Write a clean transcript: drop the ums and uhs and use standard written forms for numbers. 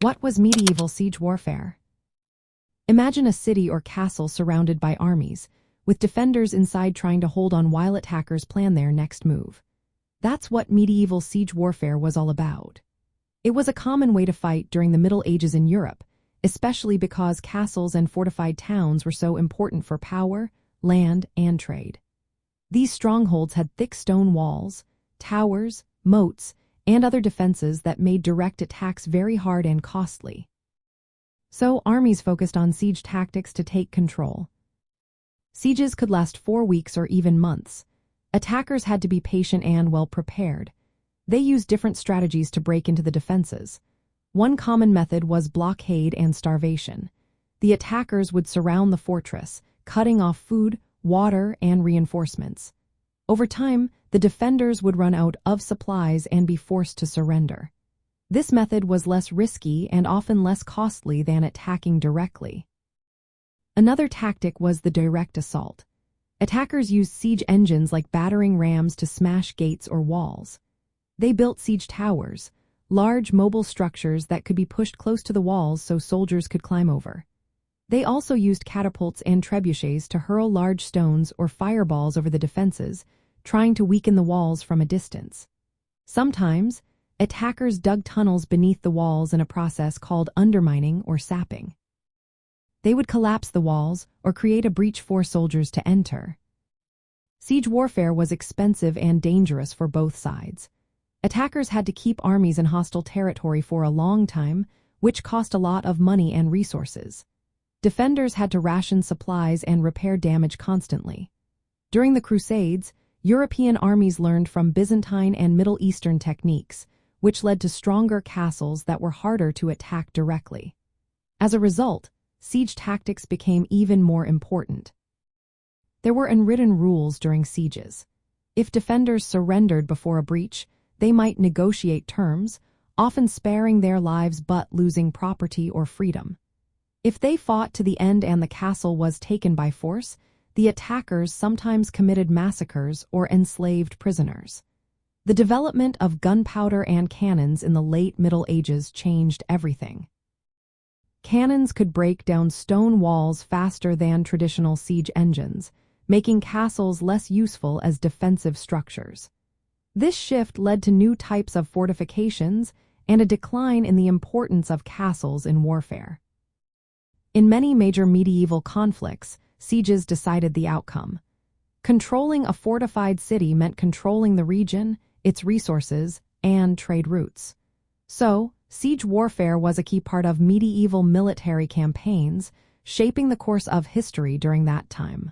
What was medieval siege warfare? Imagine a city or castle surrounded by armies, with defenders inside trying to hold on while attackers plan their next move. That's what medieval siege warfare was all about. It was a common way to fight during the Middle Ages in Europe, especially because castles and fortified towns were so important for power, land, and trade. These strongholds had thick stone walls, towers, moats, and other defenses that made direct attacks very hard and costly. So armies focused on siege tactics to take control. Sieges could last 4 weeks or even months. Attackers had to be patient and well prepared. They used different strategies to break into the defenses. One common method was blockade and starvation. The attackers would surround the fortress, cutting off food, water, and reinforcements. Over time, the defenders would run out of supplies and be forced to surrender. This method was less risky and often less costly than attacking directly. Another tactic was the direct assault. Attackers used siege engines like battering rams to smash gates or walls. They built siege towers, large mobile structures that could be pushed close to the walls so soldiers could climb over. They also used catapults and trebuchets to hurl large stones or fireballs over the defenses, trying to weaken the walls from a distance. Sometimes, attackers dug tunnels beneath the walls in a process called undermining or sapping. They would collapse the walls or create a breach for soldiers to enter. Siege warfare was expensive and dangerous for both sides. Attackers had to keep armies in hostile territory for a long time, which cost a lot of money and resources. Defenders had to ration supplies and repair damage constantly. During the Crusades, European armies learned from Byzantine and Middle Eastern techniques, which led to stronger castles that were harder to attack directly. As a result, siege tactics became even more important. There were unwritten rules during sieges. If defenders surrendered before a breach, they might negotiate terms, often sparing their lives but losing property or freedom. If they fought to the end and the castle was taken by force, the attackers sometimes committed massacres or enslaved prisoners. The development of gunpowder and cannons in the late Middle Ages changed everything. Cannons could break down stone walls faster than traditional siege engines, making castles less useful as defensive structures. This shift led to new types of fortifications and a decline in the importance of castles in warfare. In many major medieval conflicts, sieges decided the outcome. Controlling a fortified city meant controlling the region, its resources, and trade routes. So, siege warfare was a key part of medieval military campaigns, shaping the course of history during that time.